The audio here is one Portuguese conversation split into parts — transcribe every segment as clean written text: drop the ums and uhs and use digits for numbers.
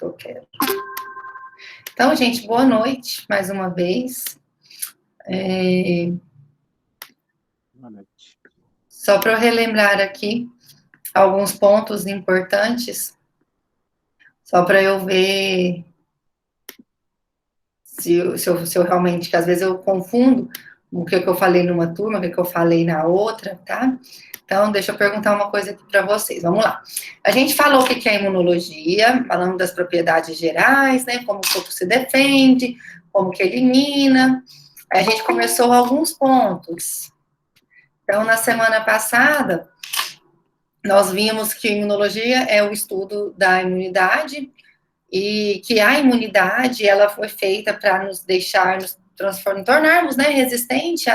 eu quero. Então, gente, boa noite, mais uma vez. Boa noite. Só para eu relembrar aqui alguns pontos importantes, só para eu ver se eu realmente, que às vezes eu confundo o que eu falei numa turma, o que eu falei na outra, tá? Então, deixa eu perguntar uma coisa aqui para vocês. Vamos lá. A gente falou o que é imunologia, falamos das propriedades gerais, né? Como o corpo se defende, como que elimina. Aí a gente começou alguns pontos. Então, na semana passada, nós vimos que imunologia é o estudo da imunidade e que a imunidade, ela foi feita para nos deixar, nos tornarmos, né, resistentes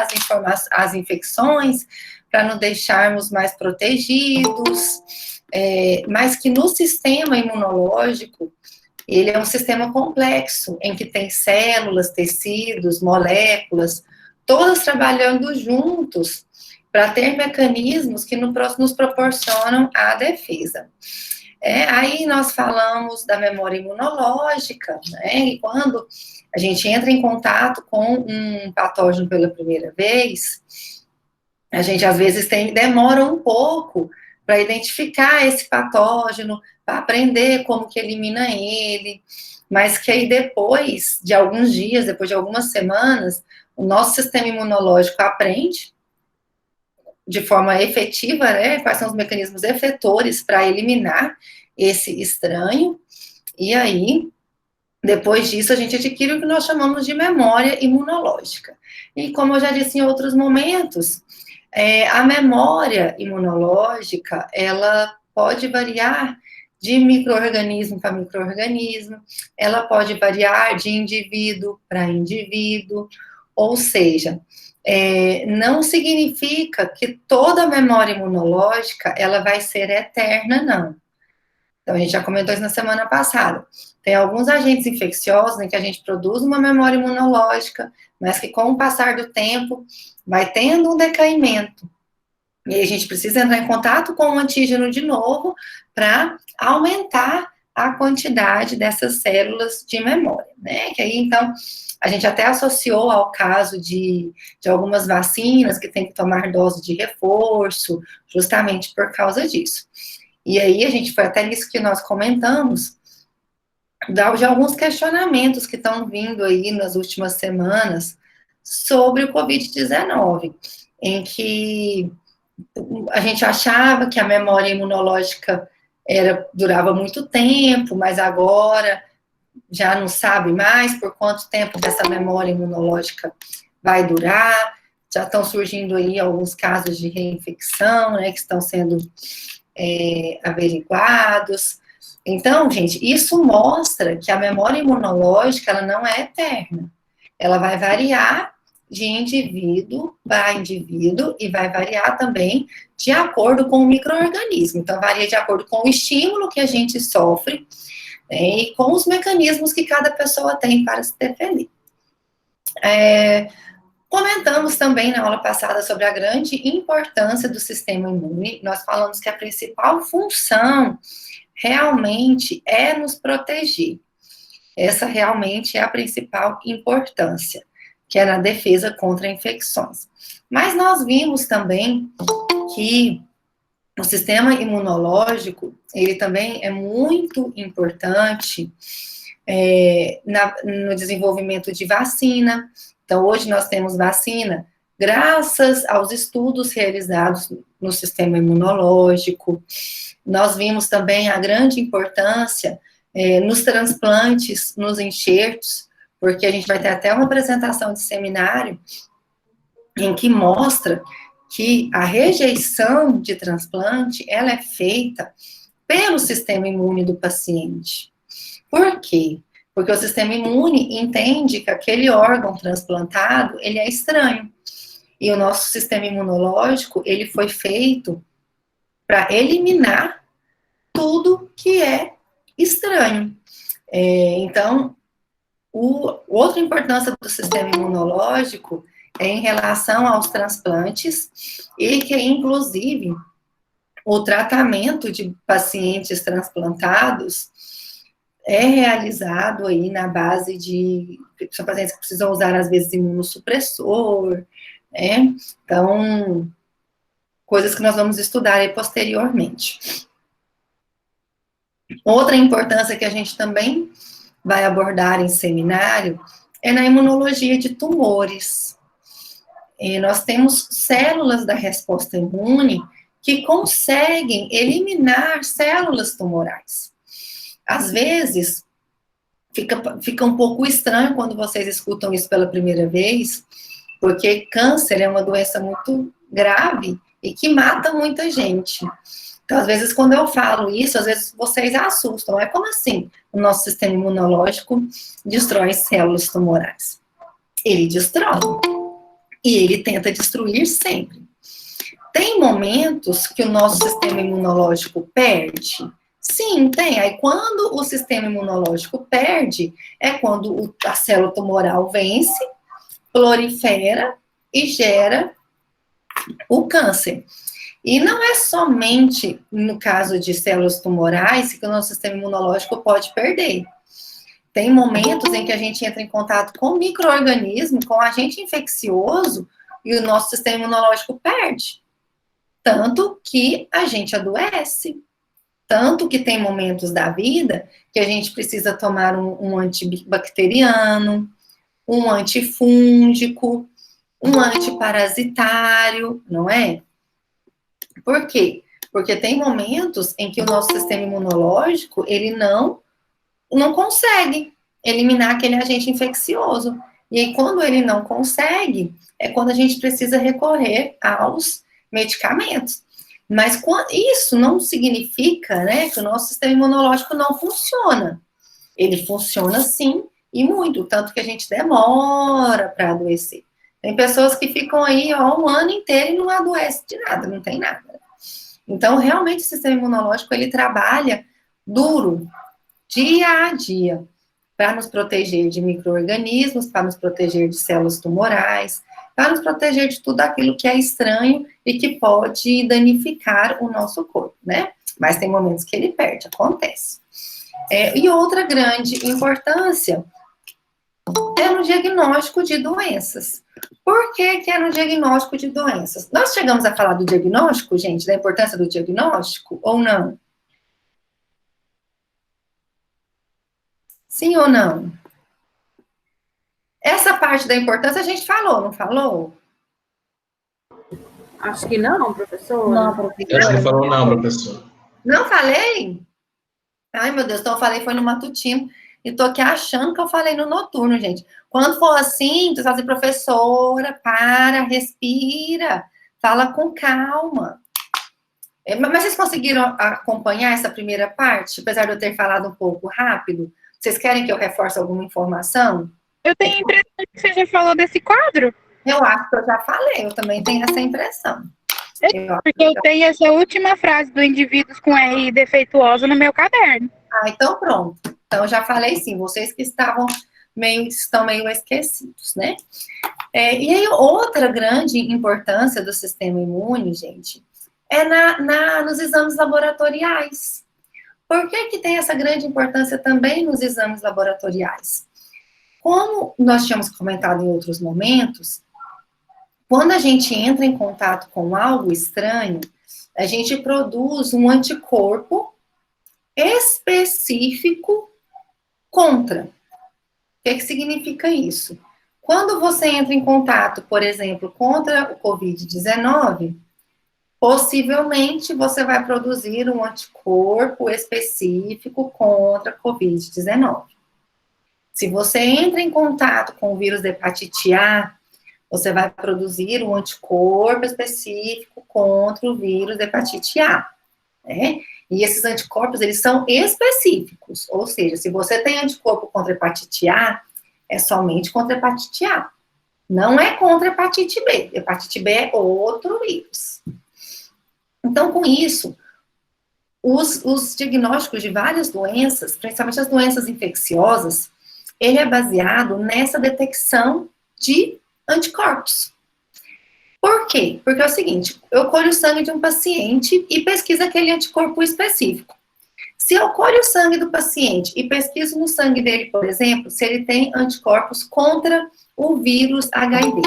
às infecções, para nos deixarmos mais protegidos, mas que no sistema imunológico, ele é um sistema complexo, em que tem células, tecidos, moléculas, todas trabalhando juntos para ter mecanismos que nos proporcionam a defesa. Aí nós falamos da memória imunológica, né? E quando a gente entra em contato com um patógeno pela primeira vez, a gente às vezes demora um pouco para identificar esse patógeno, para aprender como que elimina ele, mas que aí depois de alguns dias, depois de algumas semanas, o nosso sistema imunológico aprende de forma efetiva, né, quais são os mecanismos efetores para eliminar esse estranho, e aí, depois disso, a gente adquire o que nós chamamos de memória imunológica. E como eu já disse em outros momentos, a memória imunológica, ela pode variar de micro-organismo para micro-organismo, ela pode variar de indivíduo para indivíduo, ou seja, não significa que toda memória imunológica, ela vai ser eterna, não. Então, a gente já comentou isso na semana passada. Tem alguns agentes infecciosos em que a gente produz uma memória imunológica, mas que com o passar do tempo vai tendo um decaimento. E aí a gente precisa entrar em contato com o antígeno de novo para aumentar a quantidade dessas células de memória, né? Que aí, então, a gente até associou ao caso de algumas vacinas que tem que tomar dose de reforço, justamente por causa disso. E aí, a gente foi até nisso que nós comentamos, de alguns questionamentos que estão vindo aí nas últimas semanas sobre o Covid-19, em que a gente achava que a memória imunológica durava muito tempo, mas agora já não sabe mais por quanto tempo essa memória imunológica vai durar. Já estão surgindo aí alguns casos de reinfecção, né, que estão sendo averiguados. Então, gente, isso mostra que a memória imunológica, ela não é eterna. Ela vai variar de indivíduo para indivíduo e vai variar também de acordo com o micro-organismo. Então, varia de acordo com o estímulo que a gente sofre, né, e com os mecanismos que cada pessoa tem para se defender. Comentamos também na aula passada sobre a grande importância do sistema imune. Nós falamos que a principal função realmente é nos proteger. Essa realmente é a principal importância, que é na defesa contra infecções. Mas nós vimos também que o sistema imunológico, ele também é muito importante no desenvolvimento de vacina. Então, hoje nós temos vacina graças aos estudos realizados no sistema imunológico. Nós vimos também a grande importância nos transplantes, nos enxertos, porque a gente vai ter até uma apresentação de seminário em que mostra que a rejeição de transplante, ela é feita pelo sistema imune do paciente. Por quê? Porque o sistema imune entende que aquele órgão transplantado, ele é estranho. E o nosso sistema imunológico, ele foi feito para eliminar tudo que é estranho. Então, outra importância do sistema imunológico é em relação aos transplantes e que, inclusive, o tratamento de pacientes transplantados é realizado aí na base de, são pacientes que precisam usar, às vezes, imunossupressor, né? Então, coisas que nós vamos estudar aí posteriormente. Outra importância que a gente também vai abordar em seminário é na imunologia de tumores. E nós temos células da resposta imune que conseguem eliminar células tumorais. Às vezes, fica um pouco estranho quando vocês escutam isso pela primeira vez, porque câncer é uma doença muito grave e que mata muita gente. Então, às vezes, quando eu falo isso, às vezes vocês assustam. É como assim? O nosso sistema imunológico destrói células tumorais. Ele destrói. E ele tenta destruir sempre. Tem momentos que o nosso sistema imunológico perde? Sim, tem. Aí, quando o sistema imunológico perde, é quando a célula tumoral vence, prolifera e gera o câncer. E não é somente no caso de células tumorais que o nosso sistema imunológico pode perder. Tem momentos em que a gente entra em contato com micro-organismo, com agente infeccioso, e o nosso sistema imunológico perde. Tanto que a gente adoece. Tanto que tem momentos da vida que a gente precisa tomar um antibacteriano, um antifúngico, um antiparasitário, não é? Por quê? Porque tem momentos em que o nosso sistema imunológico, ele não consegue eliminar aquele agente infeccioso. E aí, quando ele não consegue, é quando a gente precisa recorrer aos medicamentos. Mas isso não significa, né, que o nosso sistema imunológico não funciona. Ele funciona sim, e muito, tanto que a gente demora para adoecer. Tem pessoas que ficam aí, ó, um ano inteiro e não adoecem de nada, não tem nada. Então, realmente, o sistema imunológico, ele trabalha duro, dia a dia, para nos proteger de micro-organismos, para nos proteger de células tumorais, para nos proteger de tudo aquilo que é estranho e que pode danificar o nosso corpo, né? Mas tem momentos que ele perde, acontece. E outra grande importância é no diagnóstico de doenças. Por que é no diagnóstico de doenças? Nós chegamos a falar do diagnóstico, gente, da importância do diagnóstico, ou não? Sim ou não? Essa parte da importância a gente falou, não falou? Acho que não, professor. Não, professor. Acho que não falou não, professor. Não falei? Ai, meu Deus, então eu falei foi no matutino. E tô aqui achando que eu falei no noturno, gente. Quando for assim, tu fala assim, professora, para, respira, fala com calma. Mas vocês conseguiram acompanhar essa primeira parte, apesar de eu ter falado um pouco rápido? Vocês querem que eu reforce alguma informação? Eu tenho a impressão que você já falou desse quadro. Eu acho que eu já falei, eu também tenho essa impressão. Porque eu tenho essa última frase do indivíduos com RI defeituosa no meu caderno. Ah, então pronto. Então já falei sim, vocês que estão meio esquecidos, né? E aí outra grande importância do sistema imune, gente, é nos exames laboratoriais. Por que tem essa grande importância também nos exames laboratoriais? Como nós tínhamos comentado em outros momentos, quando a gente entra em contato com algo estranho, a gente produz um anticorpo específico contra. O que significa isso? Quando você entra em contato, por exemplo, contra o Covid-19, possivelmente você vai produzir um anticorpo específico contra a Covid-19. Se você entra em contato com o vírus da hepatite A, você vai produzir um anticorpo específico contra o vírus da hepatite A, né? E esses anticorpos, eles são específicos, ou seja, se você tem anticorpo contra a hepatite A, é somente contra a hepatite A. Não é contra a hepatite B. Hepatite B é outro vírus. Então, com isso, os diagnósticos de várias doenças, principalmente as doenças infecciosas, ele é baseado nessa detecção de anticorpos. Por quê? Porque é o seguinte, eu colho o sangue de um paciente e pesquiso aquele anticorpo específico. Se eu colho o sangue do paciente e pesquiso no sangue dele, por exemplo, se ele tem anticorpos contra o vírus HIV.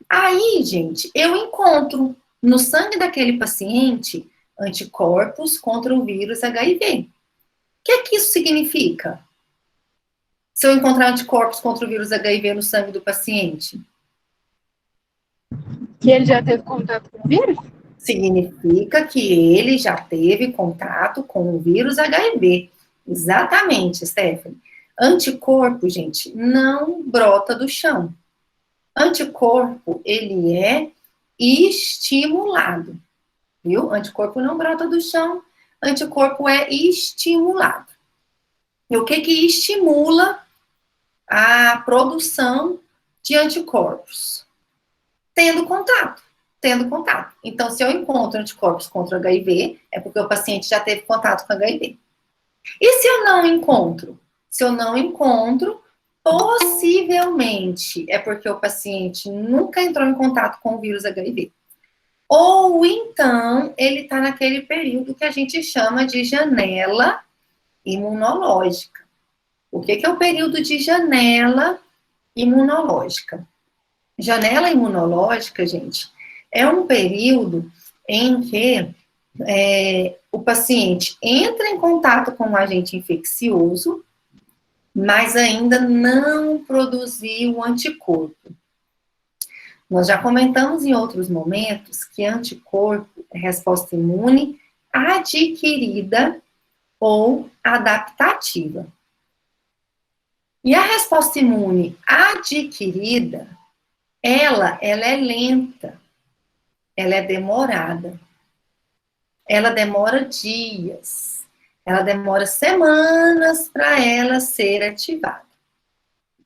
Aí, gente, eu encontro no sangue daquele paciente anticorpos contra o vírus HIV. O que isso significa? Se eu encontrar anticorpos contra o vírus HIV no sangue do paciente? Que ele já teve contato com o vírus? Significa que ele já teve contato com o vírus HIV. Exatamente, Stephanie. Anticorpo, gente, não brota do chão. Anticorpo, ele é estimulado, viu? Anticorpo não brota do chão, anticorpo é estimulado. E o que estimula a produção de anticorpos? Tendo contato. Então, se eu encontro anticorpos contra o HIV, é porque o paciente já teve contato com HIV. E se eu não encontro? Se eu não encontro, possivelmente é porque o paciente nunca entrou em contato com o vírus HIV. Ou então, ele está naquele período que a gente chama de janela imunológica. O que é o período de janela imunológica? Janela imunológica, gente, é um período em que o paciente entra em contato com um agente infeccioso, mas ainda não produziu o anticorpo. Nós já comentamos em outros momentos que anticorpo é resposta imune adquirida ou adaptativa. E a resposta imune adquirida, ela é lenta, ela é demorada, ela demora dias, ela demora semanas para ela ser ativada.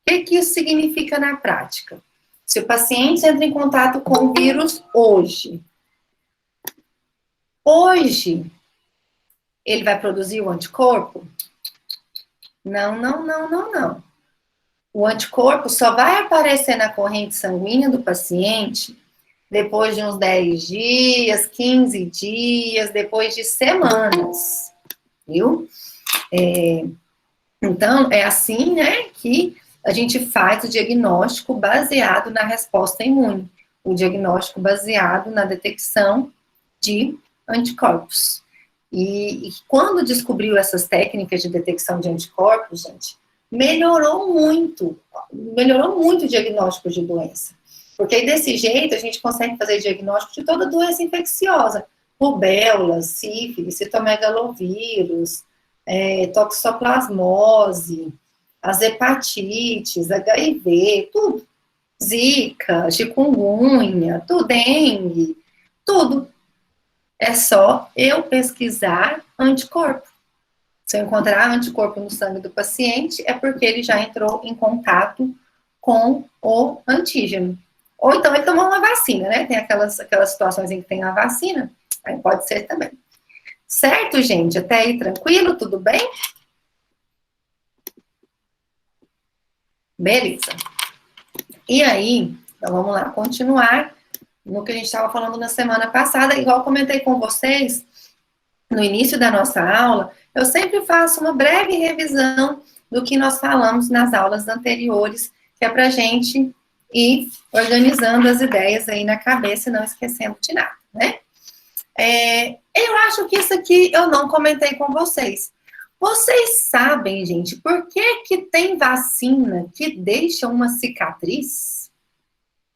O que isso significa na prática? Se o paciente entra em contato com o vírus hoje, ele vai produzir o anticorpo? Não. O anticorpo só vai aparecer na corrente sanguínea do paciente depois de uns 10 dias, 15 dias, depois de semanas, viu? Então, é assim, né, que a gente faz o diagnóstico baseado na resposta imune, o diagnóstico baseado na detecção de anticorpos. E quando descobriu essas técnicas de detecção de anticorpos, gente, melhorou muito o diagnóstico de doença. Porque aí, desse jeito, a gente consegue fazer diagnóstico de toda doença infecciosa. Rubéola, sífilis, citomegalovírus, toxoplasmose, as hepatites, HIV, tudo. Zika, chikungunya, tudo, dengue, tudo. É só eu pesquisar anticorpo. Se eu encontrar anticorpo no sangue do paciente, é porque ele já entrou em contato com o antígeno. Ou então ele tomou uma vacina, né? Tem aquelas situações em que tem a vacina, aí pode ser também. Certo, gente? Até aí tranquilo? Tudo bem? Beleza. E aí, então vamos lá, continuar no que a gente estava falando na semana passada. Igual eu comentei com vocês, no início da nossa aula, eu sempre faço uma breve revisão do que nós falamos nas aulas anteriores, que é para a gente ir organizando as ideias aí na cabeça e não esquecendo de nada, né? Eu acho que isso aqui eu não comentei com vocês. Vocês sabem, gente, por que tem vacina que deixa uma cicatriz?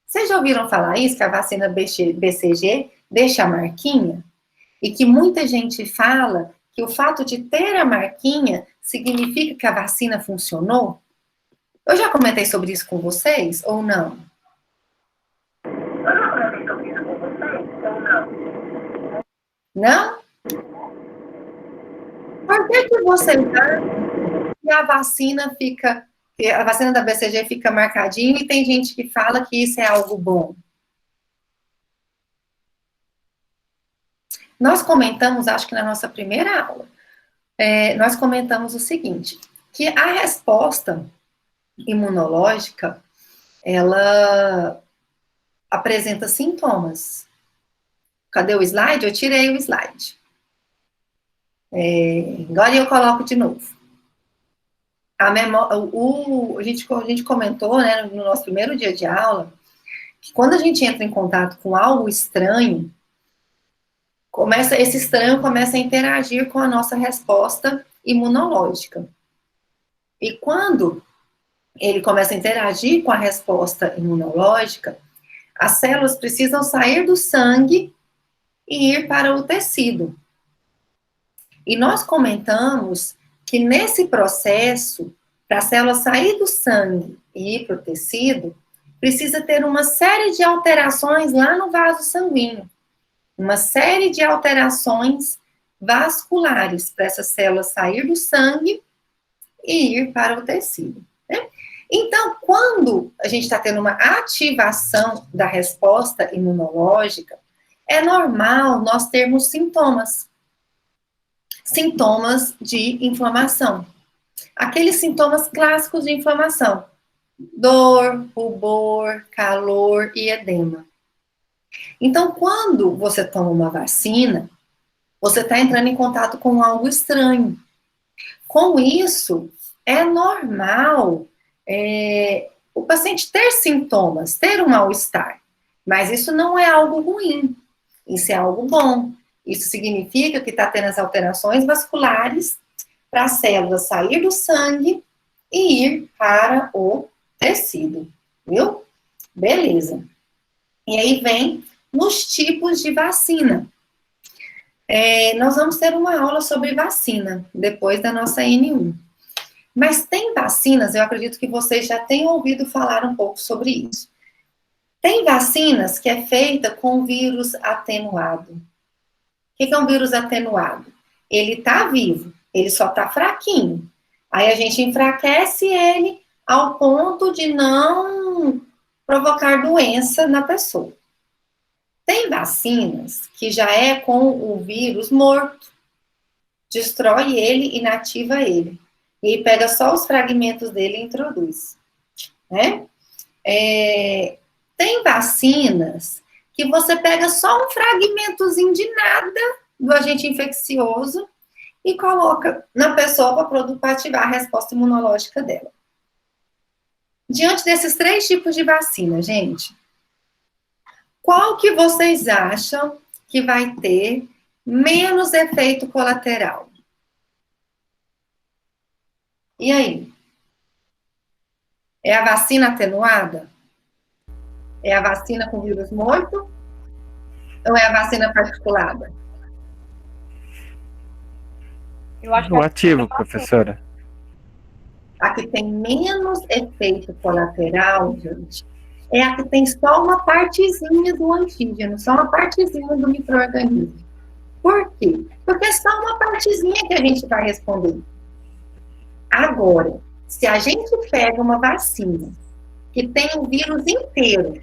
Vocês já ouviram falar isso, que a vacina BCG deixa a marquinha? E que muita gente fala que o fato de ter a marquinha significa que a vacina funcionou? Eu já comentei sobre isso com vocês, ou não? Não? Por que vocês acham que a vacina da BCG fica marcadinha e tem gente que fala que isso é algo bom? Nós comentamos, acho que na nossa primeira aula, nós comentamos o seguinte, que a resposta imunológica, ela apresenta sintomas. Cadê o slide? Eu tirei o slide. Agora eu coloco de novo. A gente comentou, né, no nosso primeiro dia de aula, que quando a gente entra em contato com algo estranho, esse estranho começa a interagir com a nossa resposta imunológica. E quando ele começa a interagir com a resposta imunológica, as células precisam sair do sangue e ir para o tecido. E nós comentamos que nesse processo, para a célula sair do sangue e ir para o tecido, precisa ter uma série de alterações lá no vaso sanguíneo. Uma série de alterações vasculares para essa célula sair do sangue e ir para o tecido, né? Então, quando a gente está tendo uma ativação da resposta imunológica, é normal nós termos sintomas de inflamação. Aqueles sintomas clássicos de inflamação: dor, rubor, calor e edema. Então, quando você toma uma vacina, você está entrando em contato com algo estranho. Com isso, é normal o paciente ter sintomas, ter um mal-estar. Mas isso não é algo ruim, isso é algo bom. Isso significa que está tendo as alterações vasculares para a célula sair do sangue e ir para o tecido, viu? Beleza. E aí vem nos tipos de vacina. Nós vamos ter uma aula sobre vacina, depois da nossa N1. Mas tem vacinas, eu acredito que vocês já tenham ouvido falar um pouco sobre isso. Tem vacinas que é feita com vírus atenuado. O que é um vírus atenuado? Ele está vivo, ele só está fraquinho. Aí a gente enfraquece ele ao ponto de não provocar doença na pessoa. Tem vacinas que já é com o vírus morto, destrói ele, inativa ele. E aí pega só os fragmentos dele e introduz, né? Tem vacinas que você pega só um fragmentozinho de nada do agente infeccioso e coloca na pessoa para ativar a resposta imunológica dela. Diante desses 3 tipos de vacina, gente, qual que vocês acham que vai ter menos efeito colateral? E aí? É a vacina atenuada? É a vacina com vírus morto? Ou é a vacina particulada? Eu acho que o ativo, professora. A que tem menos efeito colateral, gente, é a que tem só uma partezinha do antígeno, só uma partezinha do micro-organismo. Por quê? Porque é só uma partezinha que a gente vai responder. Agora, se a gente pega uma vacina que tem o vírus inteiro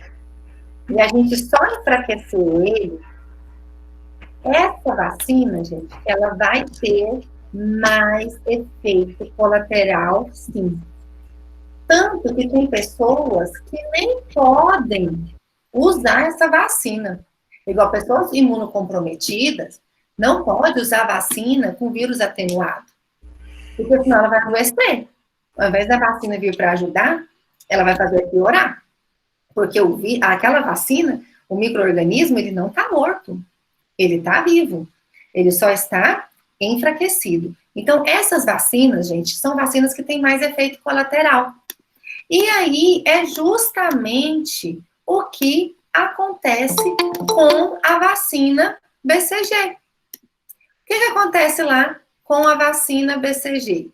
e a gente só enfraqueceu ele, essa vacina, gente, ela vai ter mais efeito colateral, sim. Tanto que tem pessoas que nem podem usar essa vacina. Igual pessoas imunocomprometidas, não pode usar vacina com vírus atenuado. Porque senão ela vai adoecer. Ao invés da vacina vir para ajudar, ela vai fazer piorar. Porque aquela vacina, o micro-organismo, ele não está morto. Ele está vivo. Ele só está enfraquecido. Então, essas vacinas, gente, são vacinas que têm mais efeito colateral. E aí, é justamente o que acontece com a vacina BCG. O que acontece lá com a vacina BCG?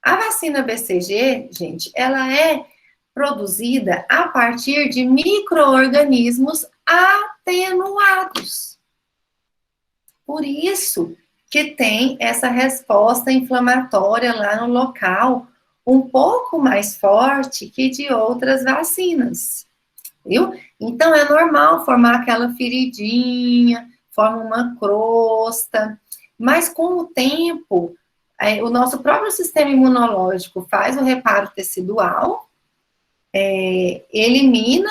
A vacina BCG, gente, ela é produzida a partir de micro-organismos atenuados. Por isso que tem essa resposta inflamatória lá no local um pouco mais forte que de outras vacinas, viu? Então, é normal formar aquela feridinha, forma uma crosta, mas com o tempo, o nosso próprio sistema imunológico faz o reparo tecidual, elimina,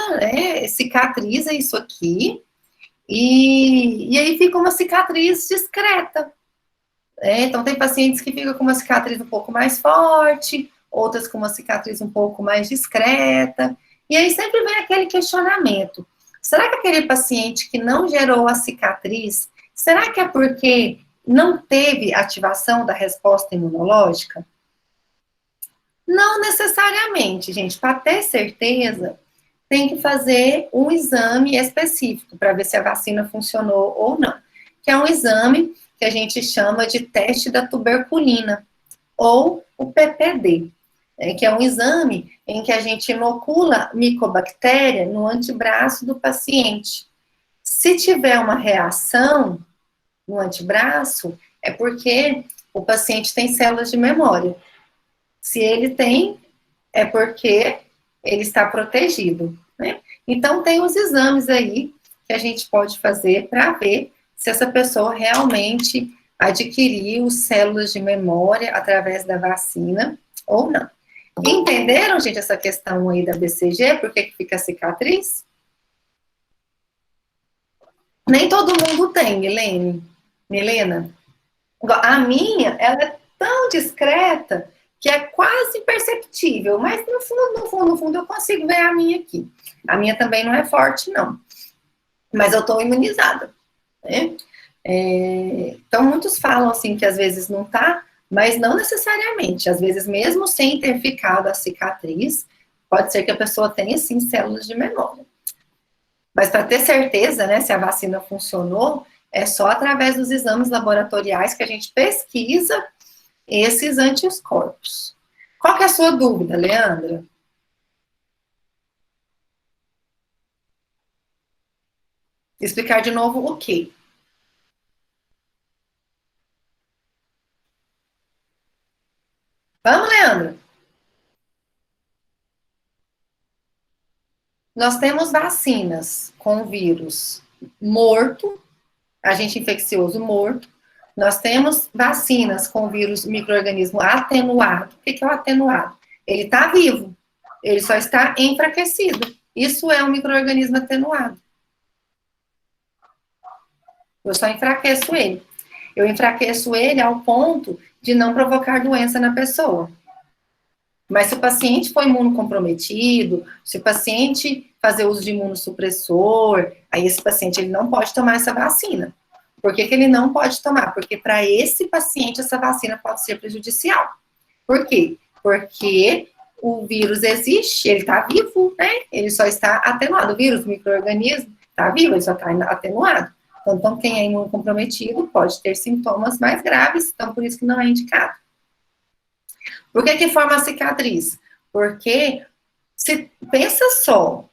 cicatriza isso aqui, e aí fica uma cicatriz discreta. Então, tem pacientes que ficam com uma cicatriz um pouco mais forte, outras com uma cicatriz um pouco mais discreta, e aí sempre vem aquele questionamento. Será que aquele paciente que não gerou a cicatriz, será que é porque não teve ativação da resposta imunológica? Não necessariamente, gente. Para ter certeza, tem que fazer um exame específico para ver se a vacina funcionou ou não, que é um exame que a gente chama de teste da tuberculina, ou o PPD, que é um exame em que a gente inocula micobactéria no antebraço do paciente. Se tiver uma reação no antebraço, é porque o paciente tem células de memória. Se ele tem, é porque ele está protegido, né? Então, tem os exames aí que a gente pode fazer para ver se essa pessoa realmente adquiriu células de memória através da vacina ou não. Entenderam, gente, essa questão aí da BCG? Por que fica cicatriz? Nem todo mundo tem, Milena. A minha, ela é tão discreta que é quase imperceptível, mas no fundo, eu consigo ver a minha aqui. A minha também não é forte, não. Mas eu estou imunizada, né? Então, muitos falam assim que às vezes não tá, mas não necessariamente. Às vezes, mesmo sem ter ficado a cicatriz, pode ser que a pessoa tenha, sim, células de memória. Mas para ter certeza, né, se a vacina funcionou, é só através dos exames laboratoriais que a gente pesquisa esses anticorpos. Qual que é a sua dúvida, Leandra? Explicar de novo o quê? Vamos, Leandra? Nós temos vacinas com vírus morto, agente infeccioso morto. Nós temos vacinas com vírus micro-organismo atenuado. O que é o atenuado? Ele está vivo, ele só está enfraquecido. Isso é um micro-organismo atenuado. Eu só enfraqueço ele. Eu enfraqueço ele ao ponto de não provocar doença na pessoa. Mas se o paciente for imunocomprometido, se o paciente fazer uso de imunossupressor, aí esse paciente ele não pode tomar essa vacina. Por que ele não pode tomar? Porque para esse paciente essa vacina pode ser prejudicial. Por quê? Porque o vírus existe, ele está vivo, né? Ele só está atenuado. O vírus, o micro-organismo, está vivo, ele só está atenuado. Então, quem é imunocomprometido pode ter sintomas mais graves, então por isso que não é indicado. Por que forma a cicatriz? Porque, se pensa só,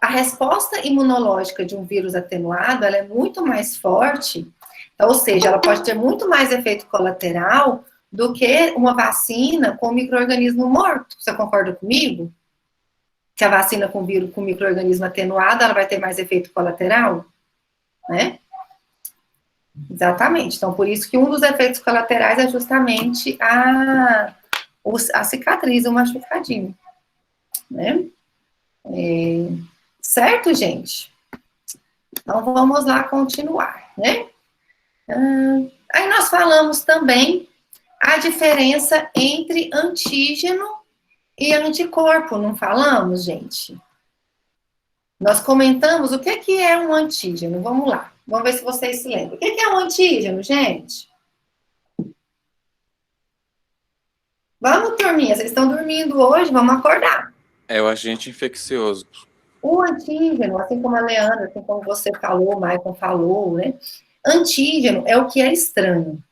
a resposta imunológica de um vírus atenuado, ela é muito mais forte, ou seja, ela pode ter muito mais efeito colateral do que uma vacina com micro-organismo morto. Você concorda comigo? Que a vacina com vírus com micro-organismo atenuado, ela vai ter mais efeito colateral, né? Exatamente. Então, por isso que um dos efeitos colaterais é justamente a cicatriz, o machucadinho, né? Certo, gente? Então, vamos lá continuar, né? Aí nós falamos também a diferença entre antígeno e anticorpo, não falamos, gente? Nós comentamos o que é um antígeno. Vamos lá. Vamos ver se vocês se lembram. O que é um antígeno, gente? Vamos, turminha. Vocês estão dormindo hoje? Vamos acordar. É o agente infeccioso. O antígeno, assim como a Leandra, assim como você falou, o Maicon falou, né? Antígeno é o que é estranho.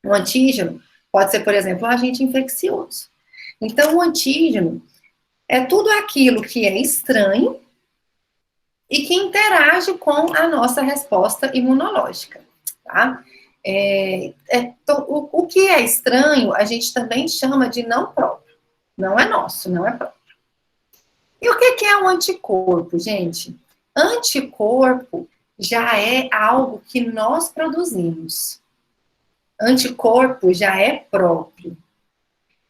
O antígeno pode ser, por exemplo, um agente infeccioso. Então, o antígeno é tudo aquilo que é estranho e que interage com a nossa resposta imunológica, tá? O que é estranho, a gente também chama de não próprio. Não é nosso, não é próprio. E o que é um anticorpo, gente? Anticorpo já é algo que nós produzimos. Anticorpo já é próprio.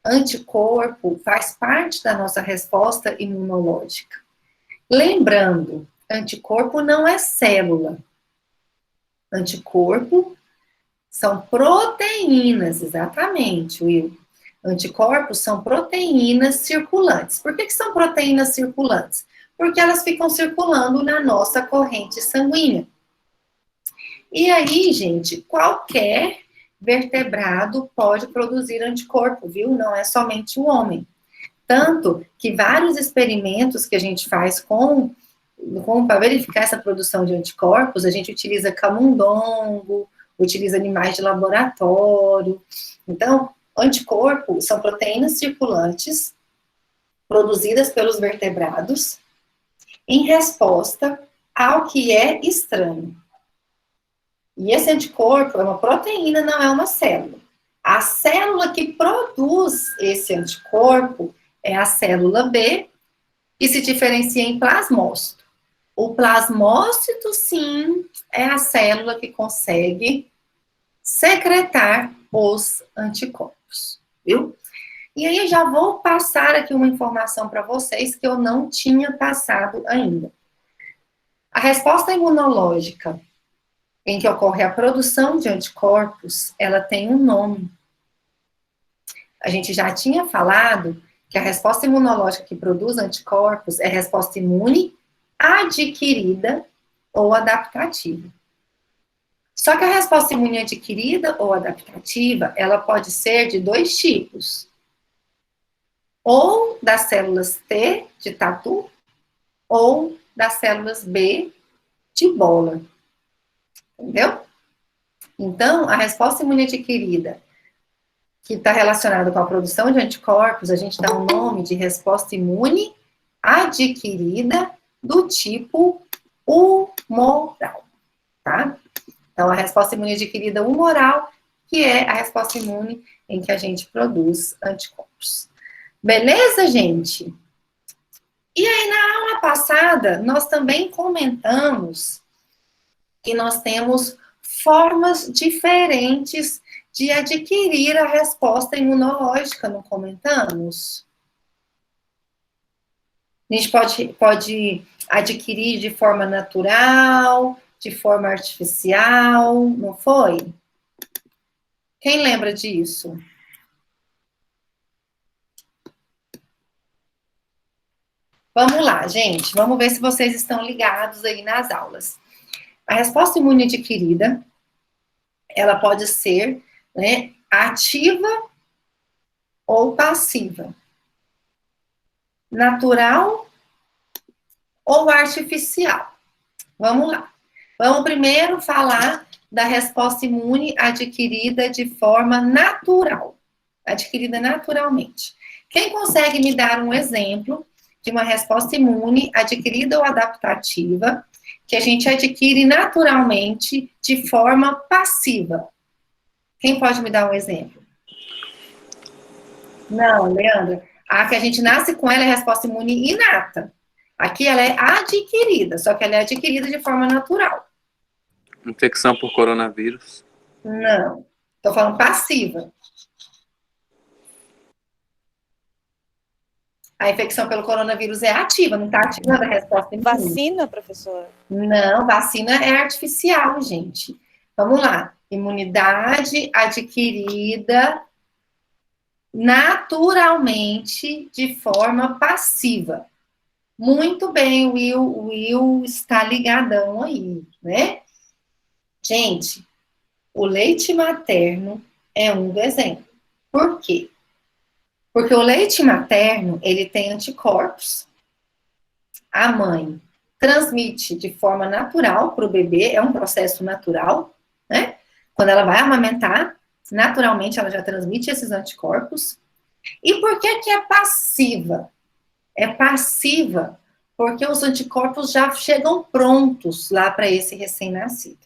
Anticorpo faz parte da nossa resposta imunológica. Lembrando, anticorpo não é célula. Anticorpo São proteínas, exatamente, Will. Anticorpos são proteínas circulantes. Por que são proteínas circulantes? Porque elas ficam circulando na nossa corrente sanguínea. E aí, gente, qualquer vertebrado pode produzir anticorpo, viu? Não é somente o homem. Tanto que vários experimentos que a gente faz para verificar essa produção de anticorpos, a gente utiliza camundongo, utiliza animais de laboratório. Então, anticorpos são proteínas circulantes produzidas pelos vertebrados em resposta ao que é estranho. E esse anticorpo é uma proteína, não é uma célula. A célula que produz esse anticorpo é a célula B, que se diferencia em plasmócito. O plasmócito, sim, é a célula que consegue secretar os anticorpos, viu? E aí já vou passar aqui uma informação para vocês que eu não tinha passado ainda. A resposta imunológica em que ocorre a produção de anticorpos, ela tem um nome. A gente já tinha falado que a resposta imunológica que produz anticorpos é resposta imune adquirida ou adaptativa. Só que a resposta imune adquirida ou adaptativa, ela pode ser de dois tipos. Ou das células T, de tatu, ou das células B, de bola. Entendeu? Então, a resposta imune adquirida, que está relacionada com a produção de anticorpos, a gente dá o nome de resposta imune adquirida do tipo humoral, tá? Então, a resposta imune adquirida humoral, que é a resposta imune em que a gente produz anticorpos. Beleza, gente? E aí, na aula passada, nós também comentamos que nós temos formas diferentes de adquirir a resposta imunológica, não comentamos? A gente pode adquirir de forma natural, de forma artificial, não foi? Quem lembra disso? Vamos lá, gente. Vamos ver se vocês estão ligados aí nas aulas. A resposta imune adquirida, ela pode ser, né, ativa ou passiva. Natural ou artificial. Vamos lá. Vamos primeiro falar da resposta imune adquirida de forma natural. Adquirida naturalmente. Quem consegue me dar um exemplo de uma resposta imune adquirida ou adaptativa que a gente adquire naturalmente de forma passiva? Quem pode me dar um exemplo? Não, Leandra. A que a gente nasce com ela é a resposta imune inata. Aqui ela é adquirida, só que ela é adquirida de forma natural. Infecção por coronavírus. Não. Estou falando passiva. A infecção pelo coronavírus é ativa, não está ativando a resposta imune. Vacina, professora? Não, vacina é artificial, gente. Vamos lá. Imunidade adquirida naturalmente de forma passiva. Muito bem, Will. O Will está ligadão aí, né? Gente, o leite materno é um exemplo. Por quê? Porque o leite materno, ele tem anticorpos. A mãe transmite de forma natural para o bebê, é um processo natural, né? Quando ela vai amamentar, naturalmente ela já transmite esses anticorpos. E por que que é passiva? É passiva porque os anticorpos já chegam prontos lá para esse recém-nascido.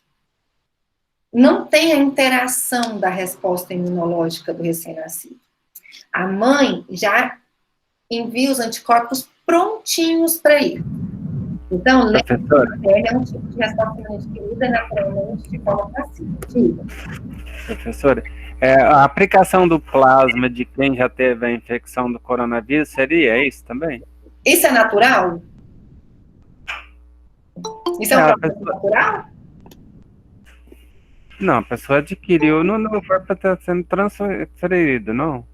Não tem a interação da resposta imunológica do recém-nascido. A mãe já envia os anticorpos prontinhos para ele. Então, leite é um tipo de resposta adquirida naturalmente de forma passiva. Professora, a aplicação do plasma de quem já teve a infecção do coronavírus seria isso também? Isso é natural? Isso é um processo natural? Não, a pessoa adquiriu, no corpo está sendo transferido, não?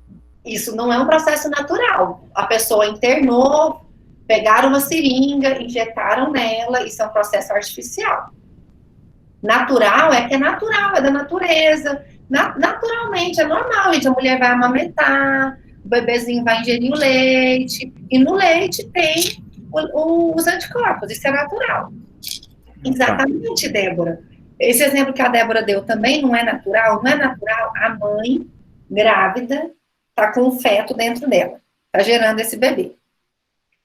Isso não é um processo natural. A pessoa internou, pegaram uma seringa, injetaram nela, isso é um processo artificial. Natural é que é natural, é da natureza. Naturalmente, é normal, gente. A mulher vai amamentar, o bebezinho vai ingerir o leite, e no leite tem os anticorpos, isso é natural. Exatamente, Débora. Esse exemplo que a Débora deu também não é natural? Não é natural a mãe grávida tá com um feto dentro dela, tá gerando esse bebê.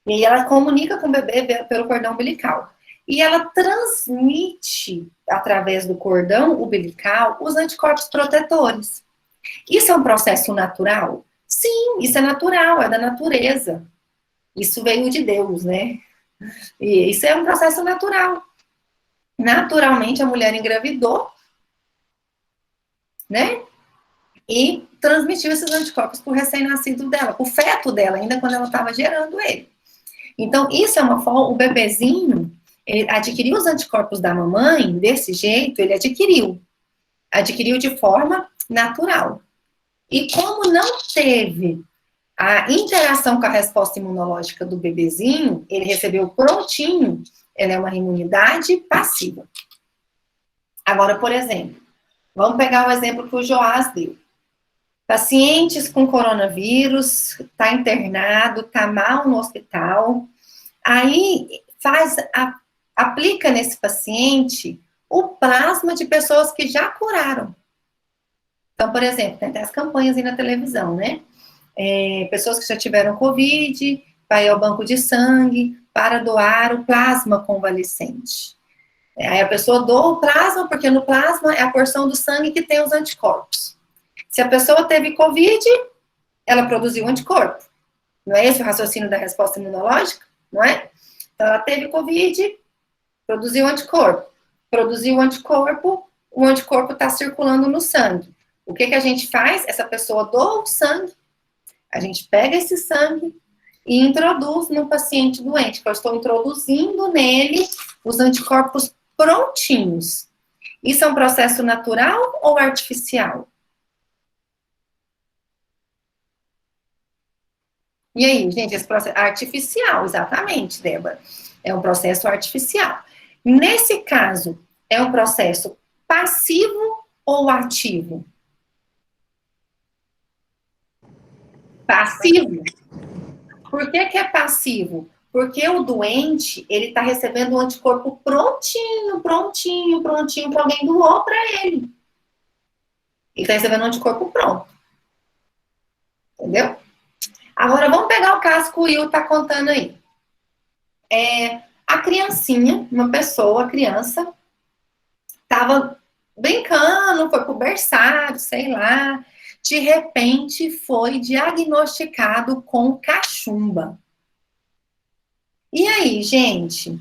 E ela comunica com o bebê pelo cordão umbilical. E ela transmite, através do cordão umbilical, os anticorpos protetores. Isso é um processo natural? Sim, isso é natural, é da natureza. Isso veio de Deus, né? E isso é um processo natural. Naturalmente, a mulher engravidou, né? E transmitiu esses anticorpos para o recém-nascido dela, para o feto dela, ainda quando ela estava gerando ele. Então, isso é uma forma, o bebezinho, ele adquiriu os anticorpos da mamãe, desse jeito, ele adquiriu de forma natural. E como não teve a interação com a resposta imunológica do bebezinho, ele recebeu prontinho, ela é uma imunidade passiva. Agora, por exemplo, vamos pegar o exemplo que o Joás deu. Pacientes com coronavírus, está internado, está mal no hospital, aí aplica nesse paciente o plasma de pessoas que já curaram. Então, por exemplo, tem até as campanhas aí na televisão, né? Pessoas que já tiveram Covid, vai ao banco de sangue para doar o plasma convalescente. Aí a pessoa doa o plasma, porque no plasma é a porção do sangue que tem os anticorpos. Se a pessoa teve Covid, ela produziu anticorpo. Não é esse o raciocínio da resposta imunológica? Não é? Então, ela teve Covid, produziu anticorpo. Produziu anticorpo, o anticorpo está circulando no sangue. O que a gente faz? Essa pessoa doa o sangue, a gente pega esse sangue e introduz no paciente doente, que eu estou introduzindo nele os anticorpos prontinhos. Isso é um processo natural ou artificial? E aí, gente, esse processo artificial, exatamente, Débora. É um processo artificial. Nesse caso, é um processo passivo ou ativo? Passivo. Por que é passivo? Porque o doente, ele está recebendo um anticorpo prontinho, prontinho, prontinho, que alguém doou para ele. Ele está recebendo um anticorpo pronto. Entendeu? Agora, vamos pegar o caso que o Will está contando aí. A criancinha, uma pessoa, criança, estava brincando, foi pro berçário, sei lá, de repente foi diagnosticado com cachumba. E aí, gente,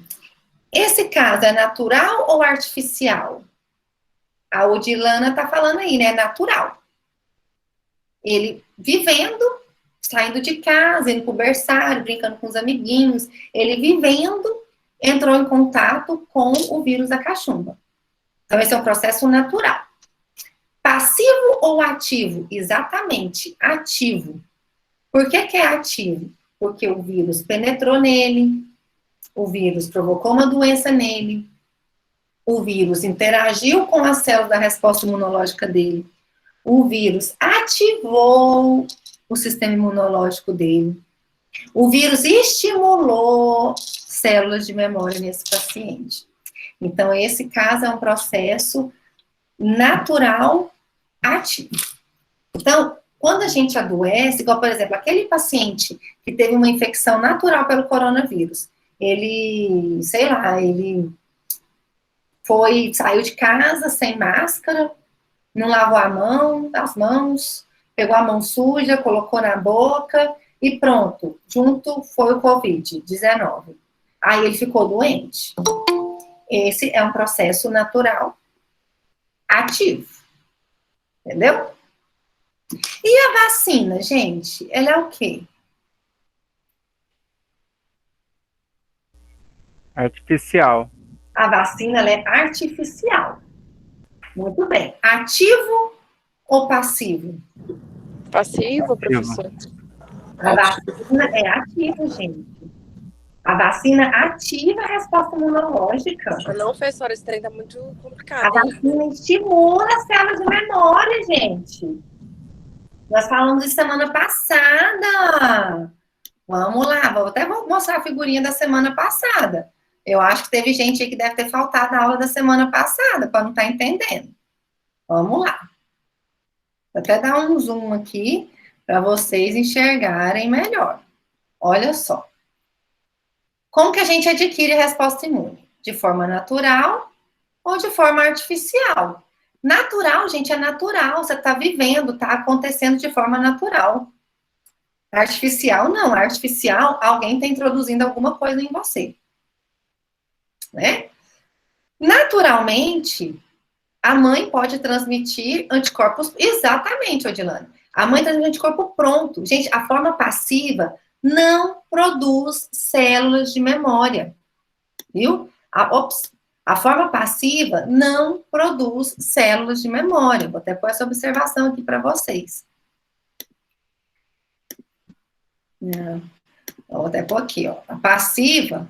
esse caso é natural ou artificial? A Odilana tá falando aí, né? Natural. Ele vivendo, saindo de casa, indo pro berçário, brincando com os amiguinhos, ele vivendo, entrou em contato com o vírus da cachumba. Então, esse é um processo natural. Passivo ou ativo? Exatamente, ativo. Por que é ativo? Porque o vírus penetrou nele, o vírus provocou uma doença nele, o vírus interagiu com as células da resposta imunológica dele, o vírus ativou o sistema imunológico dele, o vírus estimulou células de memória nesse paciente. Então, esse caso é um processo natural ativo. Então, quando a gente adoece, igual, por exemplo, aquele paciente que teve uma infecção natural pelo coronavírus, ele, sei lá, ele saiu de casa sem máscara, não lavou as mãos, pegou a mão suja, colocou na boca e pronto, junto foi o Covid-19. Aí ele ficou doente. Esse é um processo natural ativo. Entendeu? E a vacina, gente, ela é o quê? Artificial. A vacina, ela é artificial. Muito bem. Ativo ou passivo? Passivo, professor. A vacina é ativa, gente. A vacina ativa a resposta imunológica. Não, professora, esse trem tá muito A complicado, hein? vacina estimula as células de memória, gente. Nós falamos isso semana passada. Vamos lá, vou mostrar a figurinha da semana passada. Eu acho que teve gente aí que deve ter faltado a aula da semana passada, para não estar entendendo. Vamos lá. Vou até dar um zoom aqui, para vocês enxergarem melhor. Olha só. Como que a gente adquire a resposta imune? De forma natural ou de forma artificial? Natural, gente, é natural. Você está vivendo, está acontecendo de forma natural. Artificial, não. Artificial, alguém está introduzindo alguma coisa em você. Né? Naturalmente, a mãe pode transmitir anticorpos. Exatamente, Odilane. A mãe transmite anticorpo pronto. Gente, a forma passiva não produz células de memória. Viu? A forma passiva não produz células de memória. Vou até pôr essa observação aqui para vocês. Vou até pôr aqui, ó. A passiva.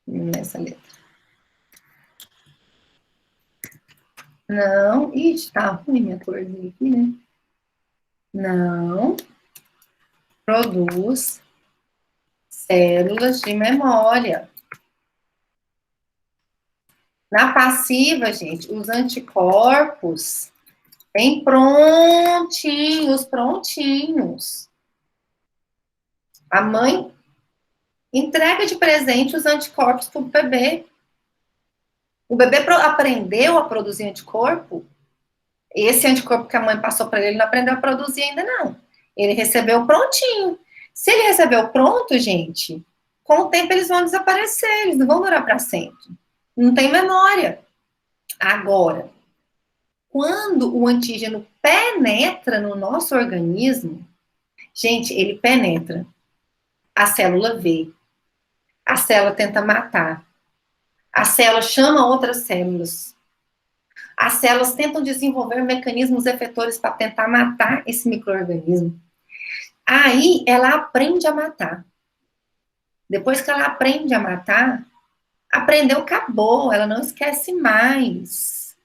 Nessa letra. Não. Ixi, tá ruim minha corzinha aqui, né? Não produz células de memória. Na passiva, gente, os anticorpos vêm prontinhos. A mãe entrega de presente os anticorpos para o bebê. O bebê aprendeu a produzir anticorpo. Esse anticorpo que a mãe passou para ele não aprendeu a produzir ainda não. Ele recebeu prontinho. Se ele recebeu pronto, gente, com o tempo eles vão desaparecer, eles não vão durar para sempre. Não tem memória. Agora, quando o antígeno penetra no nosso organismo, gente, ele penetra. A célula vê. A célula tenta matar. A célula chama outras células. As células tentam desenvolver mecanismos efetores para tentar matar esse micro-organismo. Aí, ela aprende a matar. Depois que ela aprende a matar, aprendeu, acabou. Ela não esquece mais.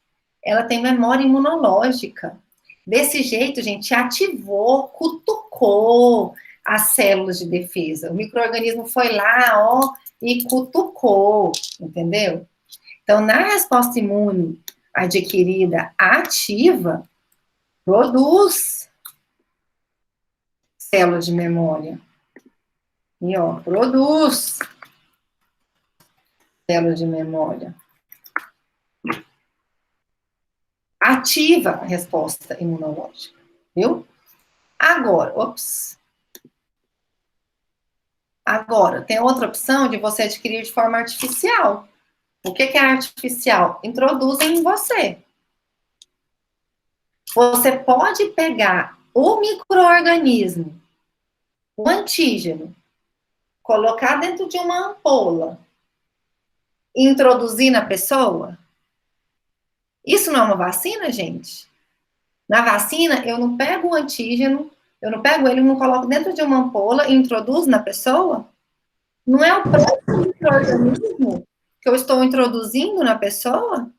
Ela tem memória imunológica. Desse jeito, gente, ativou, cutucou as células de defesa. O micro-organismo foi lá, ó, e cutucou, entendeu? Então, na resposta imune adquirida ativa, produz células de memória. E, ó, produz células de memória. Ativa a resposta imunológica, viu? Agora, Agora, tem outra opção de você adquirir de forma artificial. O que é artificial? Introduzem em você. Você pode pegar o micro-organismo, o antígeno, colocar dentro de uma ampola e introduzir na pessoa. Isso não é uma vacina, gente? Na vacina, eu não pego o antígeno, eu não pego ele, não coloco dentro de uma ampola e introduzo na pessoa? Não é o próprio micro-organismo que eu estou introduzindo na pessoa?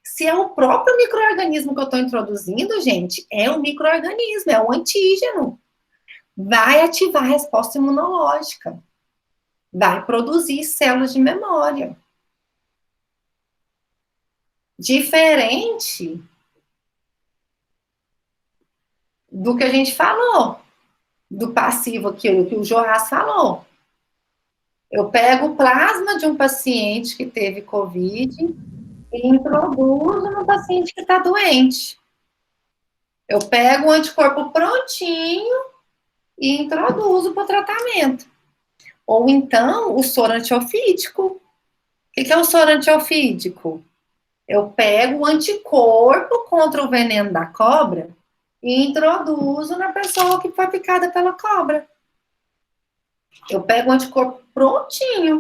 Se é o próprio micro-organismo que eu estou introduzindo, gente, é o micro-organismo, é o antígeno. Vai ativar a resposta imunológica. Vai produzir células de memória. Diferente do que a gente falou, do passivo, aquilo que o Joás falou. Eu pego o plasma de um paciente que teve Covid e introduzo no paciente que está doente. Eu pego o anticorpo prontinho e introduzo para o tratamento. Ou então, o soro antiofídico. O que é o soro antiofídico? Eu pego o anticorpo contra o veneno da cobra e introduzo na pessoa que foi picada pela cobra. Eu pego o anticorpo prontinho.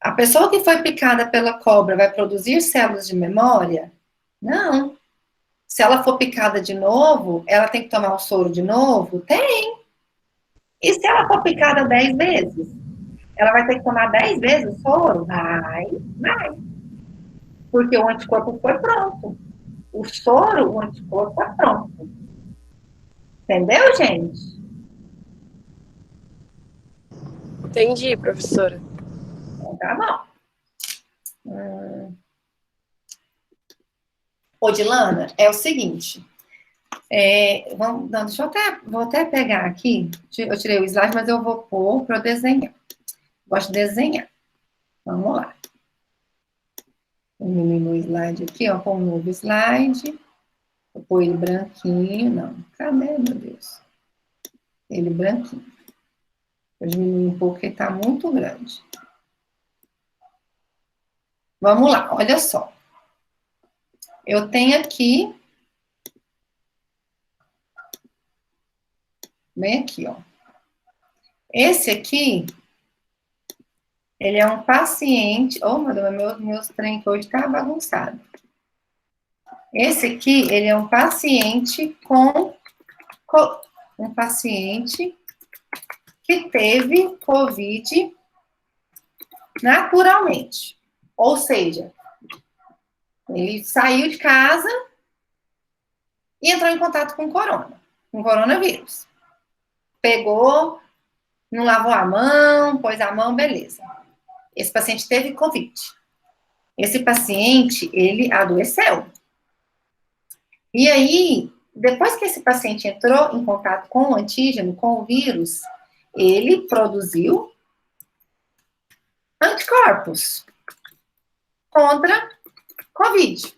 A pessoa que foi picada pela cobra vai produzir células de memória? Não. Se ela for picada de novo, ela tem que tomar o soro de novo? Tem. E se ela for picada 10 vezes? Ela vai ter que tomar 10 vezes o soro? Vai. Porque o anticorpo foi pronto. O soro, o anticorpo é pronto. Entendeu, gente? Entendi, professora. Então, tá bom. Dilana, é o seguinte. Vou até pegar aqui. Eu tirei o slide, mas eu vou pôr para eu desenhar. Gosto de desenhar. Vamos lá. Elimino o slide aqui, ó, com um novo slide. Vou pôr ele branquinho. Não, cadê, meu Deus? Ele branquinho. Vou diminuir um pouco, porque está muito grande. Vamos lá, olha só. Eu tenho aqui... Bem aqui, ó. Esse aqui... Ele é um paciente... Oh, meu Deus, meus trem que hoje tá bagunçado. Esse aqui, ele é um paciente um paciente que teve COVID naturalmente. Ou seja, ele saiu de casa e entrou em contato com coronavírus. Pegou, não lavou a mão, pôs a mão, beleza. Esse paciente teve COVID. Esse paciente, ele adoeceu. E aí, depois que esse paciente entrou em contato com o antígeno, com o vírus, ele produziu anticorpos contra COVID.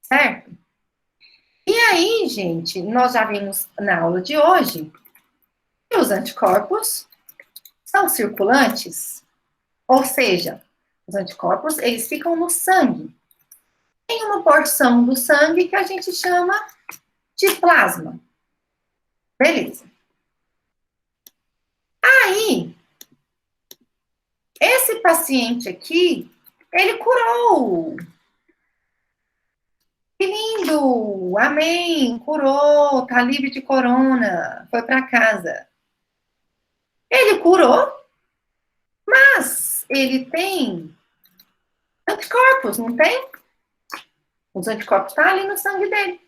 Certo? E aí, gente, nós já vimos na aula de hoje que os anticorpos são circulantes, ou seja, os anticorpos, eles ficam no sangue. Tem uma porção do sangue que a gente chama de plasma. Beleza. Aí, esse paciente aqui, ele curou. Que lindo! Amém! Curou, tá livre de corona, foi para casa. Ele curou, mas ele tem anticorpos, não tem? Os anticorpos estão ali no sangue dele.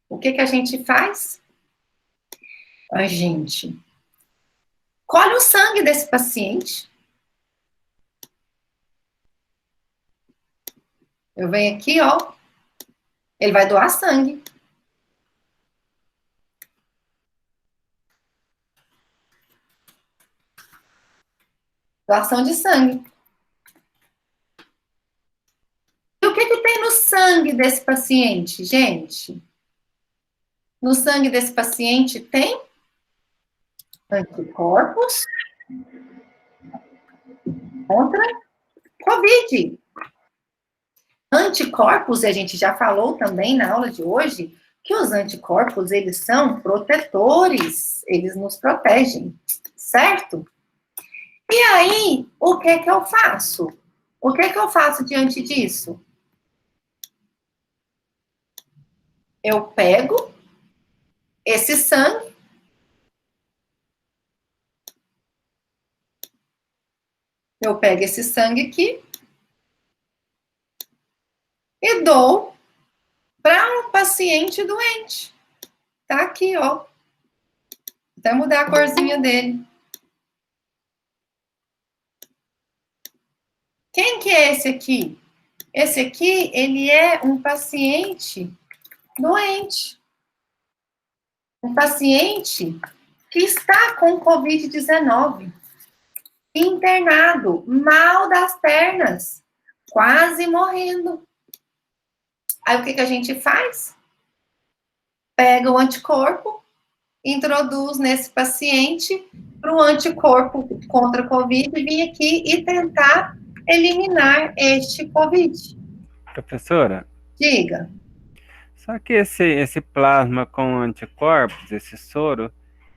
O que a gente faz? A gente colhe o sangue desse paciente. Eu venho aqui, ó. Ele vai doar sangue. Doação de sangue. E o que tem no sangue desse paciente, gente? No sangue desse paciente tem anticorpos contra COVID. Anticorpos, a gente já falou também na aula de hoje, que os anticorpos, eles são protetores, eles nos protegem, certo? E aí, o que eu faço? O que eu faço diante disso? Eu pego esse sangue, aqui e dou para um paciente doente. Tá aqui, ó. Vou até mudar a corzinha dele. Quem que é esse aqui? Esse aqui, ele é um paciente doente. Um paciente que está com COVID-19, internado, mal das pernas, quase morrendo. Aí o que a gente faz? Pega o anticorpo, introduz nesse paciente para o anticorpo contra a COVID vir aqui e tentar eliminar este COVID. Professora? Diga. Só que esse plasma com anticorpos, esse soro,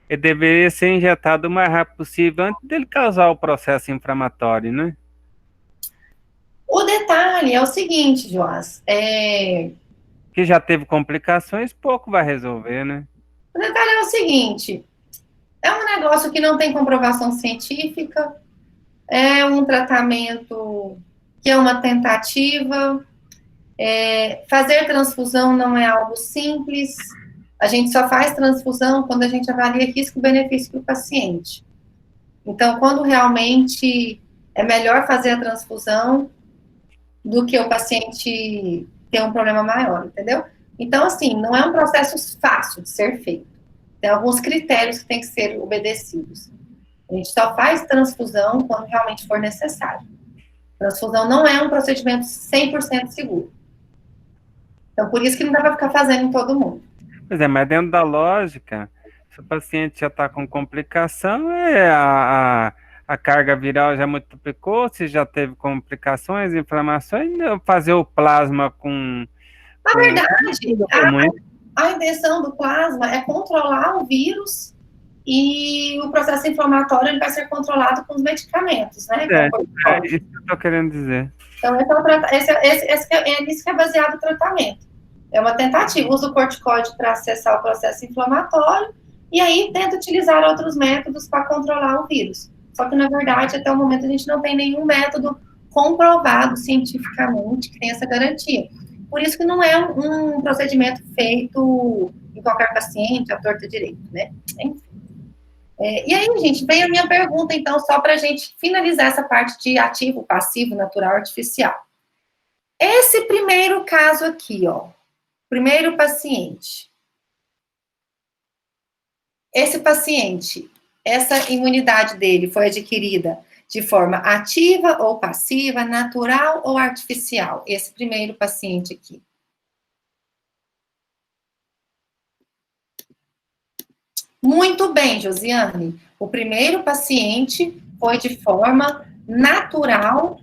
Ele deveria ser injetado o mais rápido possível antes dele causar o processo inflamatório, né? O detalhe é o seguinte, Joás, Que já teve complicações, pouco vai resolver, né? o detalhe é o seguinte, é um negócio que não tem comprovação científica, é um tratamento que é uma tentativa, fazer transfusão não é algo simples, a gente só faz transfusão quando a gente avalia risco-benefício para o paciente. Então, quando realmente é melhor fazer a transfusão do que o paciente ter um problema maior, entendeu? Então, assim, não é um processo fácil de ser feito. Tem alguns critérios que têm que ser obedecidos. A gente só faz transfusão quando realmente for necessário. Transfusão não é um procedimento 100% seguro. Então, por isso que não dá para ficar fazendo em todo mundo. Pois é, mas dentro da lógica, se o paciente já está com complicação, a carga viral já multiplicou, se já teve complicações, inflamações, fazer o plasma com... Na verdade, a intenção do plasma é controlar o vírus e o processo inflamatório ele vai ser controlado com os medicamentos, né? É isso que eu estou querendo dizer. Então, é nisso que é baseado o tratamento. É uma tentativa, usa o corticoide para acessar o processo inflamatório e aí tenta utilizar outros métodos para controlar o vírus. Só que, na verdade, até o momento a gente não tem nenhum método comprovado cientificamente que tenha essa garantia. Por isso que não é um procedimento feito em qualquer paciente, à torta direito, né? Enfim. E aí, gente, vem a minha pergunta, então, só para a gente finalizar essa parte de ativo, passivo, natural, artificial. Esse primeiro caso aqui, ó, primeiro paciente. Esse paciente, essa imunidade dele foi adquirida de forma ativa ou passiva, natural ou artificial? Esse primeiro paciente aqui. Muito bem, Josiane. O primeiro paciente foi de forma natural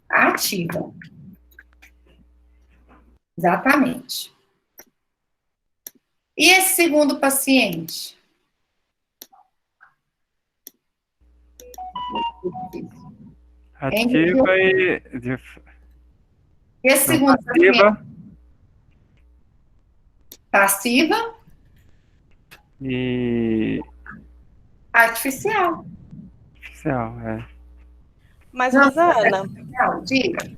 ativa. Exatamente. E esse segundo paciente? Ativa e... Esse segundo paciente? Passiva. E... artificial. Artificial, Mas, Rosana... Diga.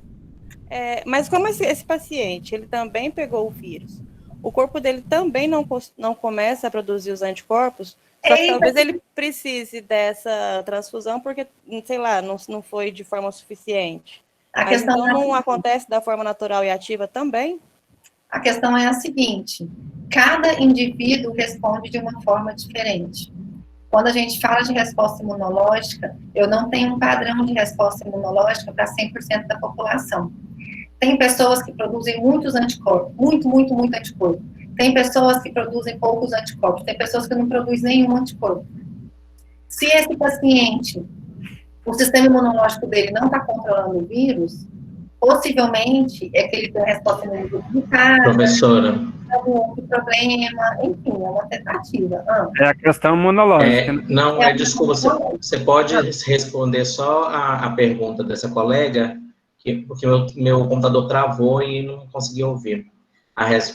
Mas como esse paciente, ele também pegou o vírus, o corpo dele também não começa a produzir os anticorpos, só que talvez ele precise dessa transfusão porque, sei lá, não foi de forma suficiente. Mas então não acontece da forma natural e ativa também? A questão é a seguinte, cada indivíduo responde de uma forma diferente. Quando a gente fala de resposta imunológica, eu não tenho um padrão de resposta imunológica para 100% da população. Tem pessoas que produzem muitos anticorpos, muito anticorpo. Tem pessoas que produzem poucos anticorpos, tem pessoas que não produzem nenhum anticorpo. Se esse paciente, o sistema imunológico dele não está controlando o vírus, possivelmente é que ele tem resposta imunológica, Professora. algum outro problema, enfim, é uma tentativa. É a questão imunológica. Desculpa, você pode responder só a pergunta dessa colega, porque meu computador travou e não consegui ouvir.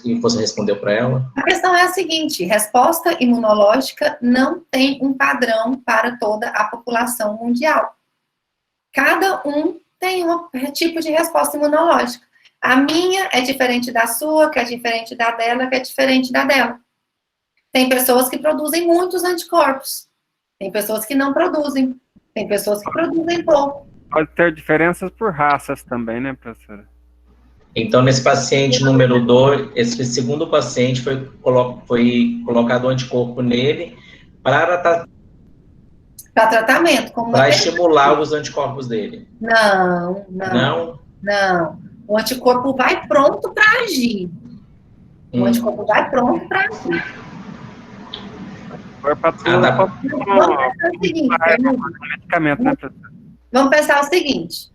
E você respondeu para ela? A questão é a seguinte, resposta imunológica não tem um padrão para toda a população mundial. Cada um tem um tipo de resposta imunológica. A minha é diferente da sua, que é diferente da dela, que é diferente da dela. Tem pessoas que produzem muitos anticorpos. Tem pessoas que não produzem. Tem pessoas que produzem pouco. Pode ter diferenças por raças também, né, professora? Então, nesse paciente número 2, esse segundo paciente foi colocado um anticorpo nele para tratamento. Para estimular os anticorpos dele. Não. O anticorpo vai pronto para agir. O anticorpo vai pronto para agir. Vamos pensar o seguinte.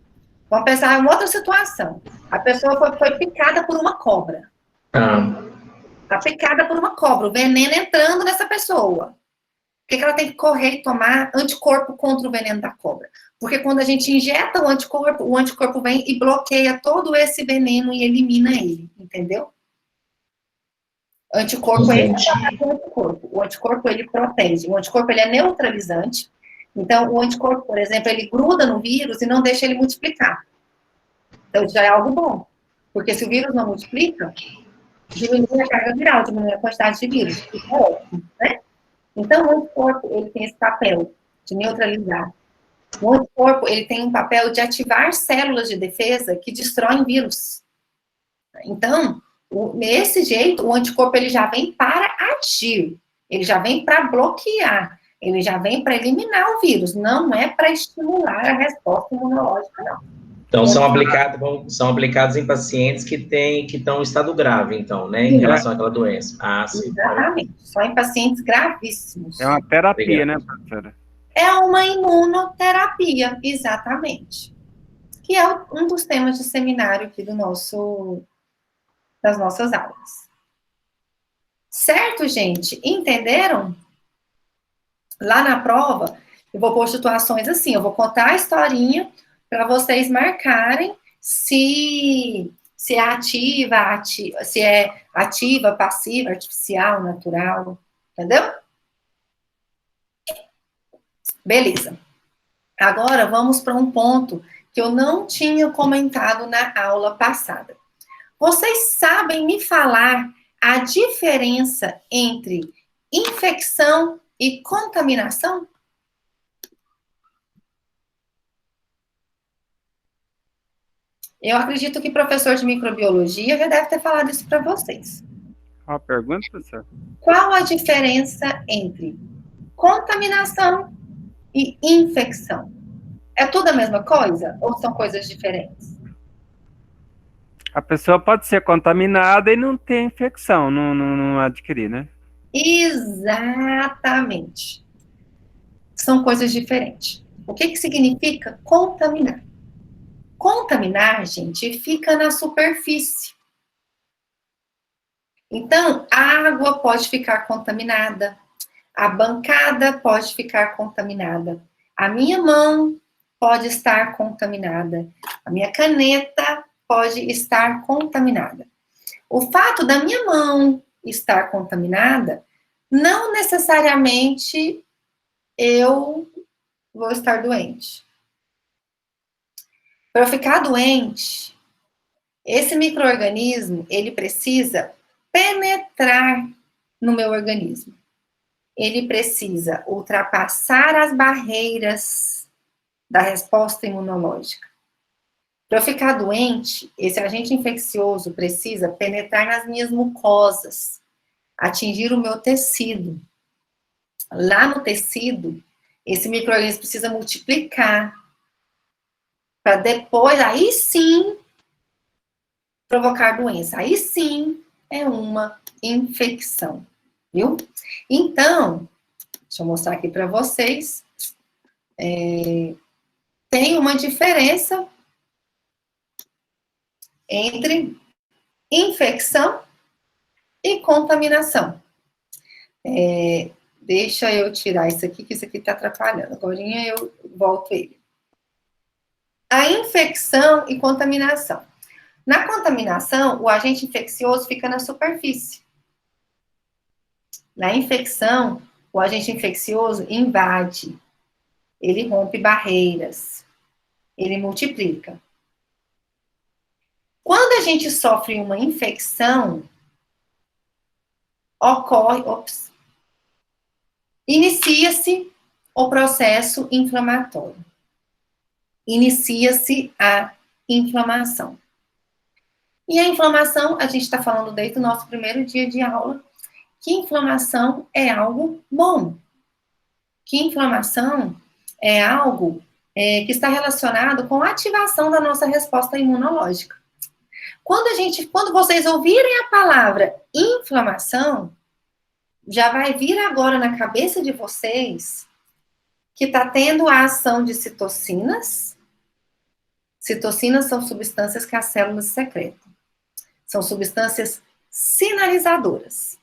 Vamos pensar em outra situação. A pessoa foi picada por uma cobra. Está picada por uma cobra. O veneno entrando nessa pessoa. que ela tem que correr e tomar anticorpo contra o veneno da cobra? Porque quando a gente injeta o anticorpo vem e bloqueia todo esse veneno e elimina ele, entendeu? Anticorpo é esse o anticorpo. O anticorpo, ele protege. O anticorpo, ele é neutralizante. Então, o anticorpo, por exemplo, ele gruda no vírus e não deixa ele multiplicar. Então, isso já é algo bom. Porque se o vírus não multiplica, diminui a carga viral, diminui a quantidade de vírus. Isso é ótimo, né? Então, o anticorpo, ele tem esse papel de neutralizar. O anticorpo, ele tem um papel de ativar células de defesa que destroem vírus. Então, nesse jeito, o anticorpo, ele já vem para agir. Ele já vem para bloquear. Ele já vem para eliminar o vírus. Não é para estimular a resposta imunológica, não. Então, são aplicados em pacientes que estão em estado grave, então, né? Em relação àquela doença. Ah, sim. Exatamente. Só em pacientes gravíssimos. É uma terapia, né, professora? É uma imunoterapia, exatamente. Que é um dos temas de seminário aqui das nossas aulas. Certo, gente? Entenderam? Lá na prova, eu vou pôr situações assim, eu vou contar a historinha para vocês marcarem se é ativa, se é ativa, passiva, artificial, natural, entendeu? Beleza. Agora vamos para um ponto que eu não tinha comentado na aula passada. Vocês sabem me falar a diferença entre infecção e contaminação? Eu acredito que o professor de microbiologia já deve ter falado isso para vocês. Uma pergunta, professor? Qual a diferença entre contaminação e infecção? É tudo a mesma coisa ou são coisas diferentes? A pessoa pode ser contaminada e não ter infecção, não adquirir, né? Exatamente. São coisas diferentes. O que significa contaminar? Contaminar, gente, fica na superfície. Então, a água pode ficar contaminada, a bancada pode ficar contaminada, a minha mão pode estar contaminada, a minha caneta pode estar contaminada. O fato da minha mão estar contaminada, não necessariamente eu vou estar doente. Para eu ficar doente, esse micro-organismo, ele precisa penetrar no meu organismo. Ele precisa ultrapassar as barreiras da resposta imunológica. Para eu ficar doente, esse agente infeccioso precisa penetrar nas minhas mucosas, atingir o meu tecido. Lá no tecido, esse micro-organismo precisa multiplicar, para depois, aí sim, provocar doença. Aí sim, é uma infecção, viu? Então, deixa eu mostrar aqui para vocês. Tem uma diferença entre infecção e contaminação. Deixa eu tirar isso aqui, que isso aqui está atrapalhando. Agora eu volto ele. A infecção e contaminação. Na contaminação, o agente infeccioso fica na superfície. Na infecção, o agente infeccioso invade. Ele rompe barreiras. Ele multiplica. Quando a gente sofre uma infecção, inicia-se o processo inflamatório. Inicia-se a inflamação. E a inflamação, a gente está falando desde o nosso primeiro dia de aula, que inflamação é algo bom. Que inflamação é algo que está relacionado com a ativação da nossa resposta imunológica. Quando vocês ouvirem a palavra inflamação, já vai vir agora na cabeça de vocês que está tendo a ação de citocinas. Citocinas são substâncias que as células secretam. São substâncias sinalizadoras.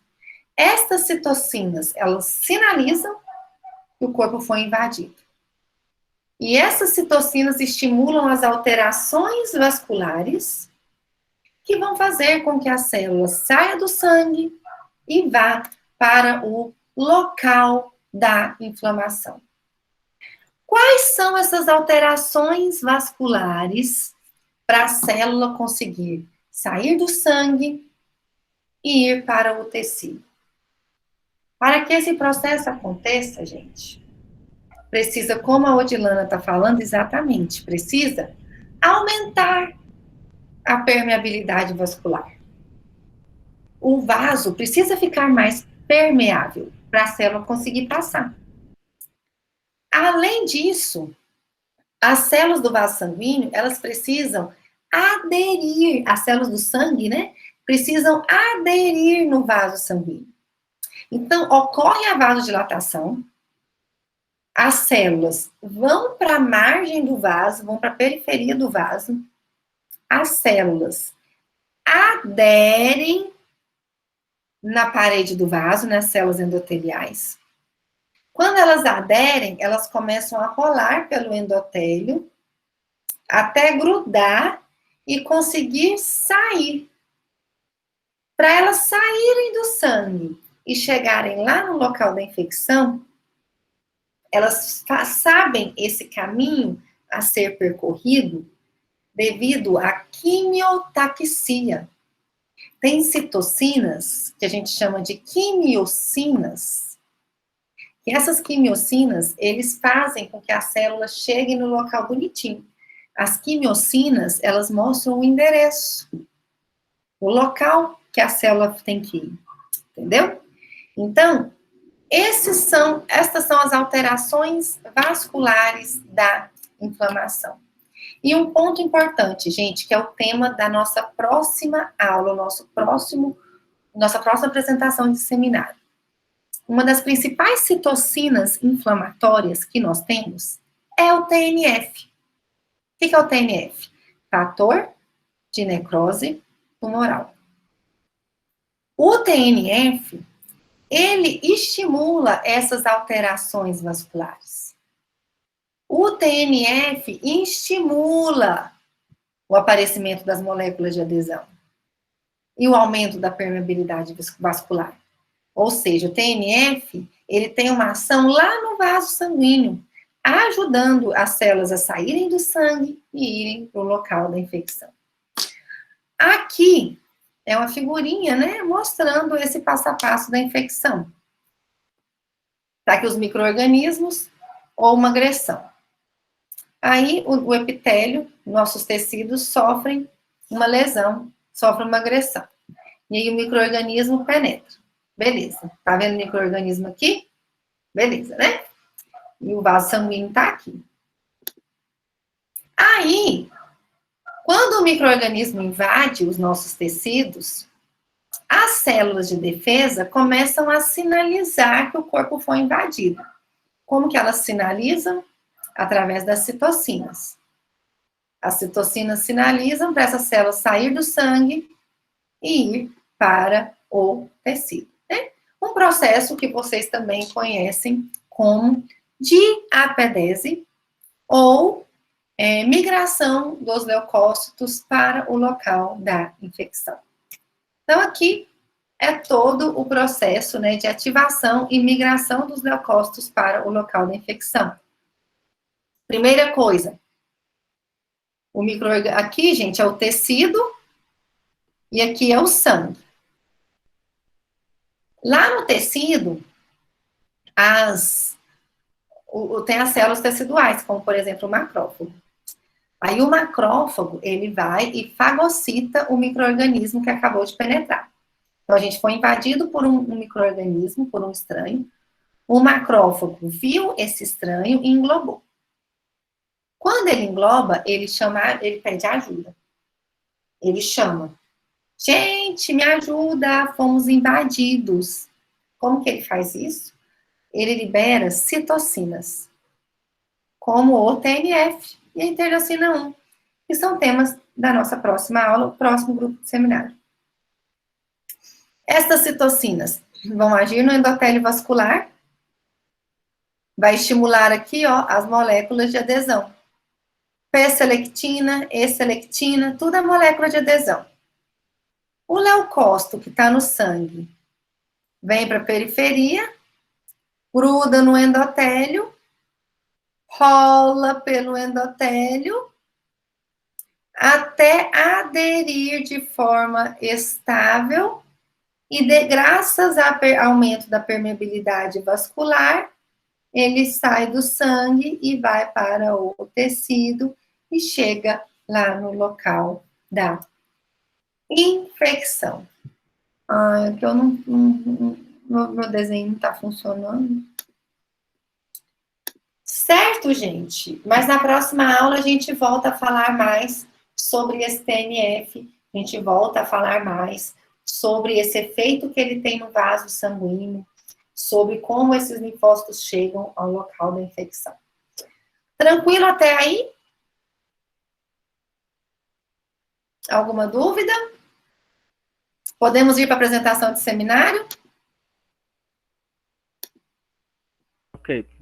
Estas citocinas, elas sinalizam que o corpo foi invadido. E essas citocinas estimulam as alterações vasculares que vão fazer com que a célula saia do sangue e vá para o local da inflamação. Quais são essas alterações vasculares para a célula conseguir sair do sangue e ir para o tecido? Para que esse processo aconteça, gente, precisa, como a Odilana está falando exatamente, precisa aumentar a permeabilidade vascular. O vaso precisa ficar mais permeável para a célula conseguir passar. Além disso, as células do vaso sanguíneo, elas precisam aderir, as células do sangue, né? Precisam aderir no vaso sanguíneo. Então, ocorre a vasodilatação, as células vão para a margem do vaso, vão para a periferia do vaso, as células aderem na parede do vaso, nas células endoteliais. Quando elas aderem, elas começam a rolar pelo endotélio até grudar e conseguir sair. Para elas saírem do sangue e chegarem lá no local da infecção, elas sabem esse caminho a ser percorrido devido à quimiotaxia. Tem citocinas, que a gente chama de quimiocinas, e essas quimiocinas, eles fazem com que a célula chegue no local bonitinho. As quimiocinas, elas mostram o endereço, o local que a célula tem que ir, entendeu? Então, estas são as alterações vasculares da inflamação. E um ponto importante, gente, que é o tema da nossa próxima aula, nossa próxima apresentação de seminário. Uma das principais citocinas inflamatórias que nós temos é o TNF. O que é o TNF? Fator de necrose tumoral. O TNF, ele estimula essas alterações vasculares. O TNF estimula o aparecimento das moléculas de adesão e o aumento da permeabilidade vascular. Ou seja, o TNF, ele tem uma ação lá no vaso sanguíneo, ajudando as células a saírem do sangue e irem para o local da infecção. Aqui é uma figurinha, né, mostrando esse passo a passo da infecção. Tá aqui os micro-organismos ou uma agressão. Aí o epitélio, nossos tecidos sofrem uma lesão, sofrem uma agressão. E aí o micro-organismo penetra. Beleza. Tá vendo o micro-organismo aqui? Beleza, né? E o vaso sanguíneo tá aqui. Aí, quando o micro-organismo invade os nossos tecidos, as células de defesa começam a sinalizar que o corpo foi invadido. Como que elas sinalizam? Através das citocinas. As citocinas sinalizam para essas células sair do sangue e ir para o tecido. Né? Um processo que vocês também conhecem como diapedese ou migração dos leucócitos para o local da infecção. Então, aqui é todo o processo, né, de ativação e migração dos leucócitos para o local da infecção. Primeira coisa, aqui, gente, é o tecido e aqui é o sangue. Lá no tecido, tem as células teciduais, como, por exemplo, o macrófago. Aí o macrófago, ele vai e fagocita o micro-organismo que acabou de penetrar. Então, a gente foi invadido por um micro-organismo, por um estranho. O macrófago viu esse estranho e englobou. Quando ele engloba, ele pede ajuda. Ele chama. Gente, me ajuda, fomos invadidos. Como que ele faz isso? Ele libera citocinas, como o TNF e a interleucina 1, que são temas da nossa próxima aula, o próximo grupo de seminário. Estas citocinas vão agir no endotélio vascular Vai estimular aqui, ó, as moléculas de adesão. P-selectina, E-selectina, tudo é molécula de adesão. O leucócito, que está no sangue, vem para a periferia, gruda no endotélio, rola pelo endotélio, até aderir de forma estável e, graças ao aumento da permeabilidade vascular, ele sai do sangue e vai para o tecido e chega lá no local da infecção. Ah, é que eu meu desenho não está funcionando. Certo, gente? Mas na próxima aula a gente volta a falar mais sobre esse TNF, a gente volta a falar mais sobre esse efeito que ele tem no vaso sanguíneo, sobre como esses linfócitos chegam ao local da infecção. Tranquilo até aí? Alguma dúvida? Podemos ir para a apresentação de seminário? Ok.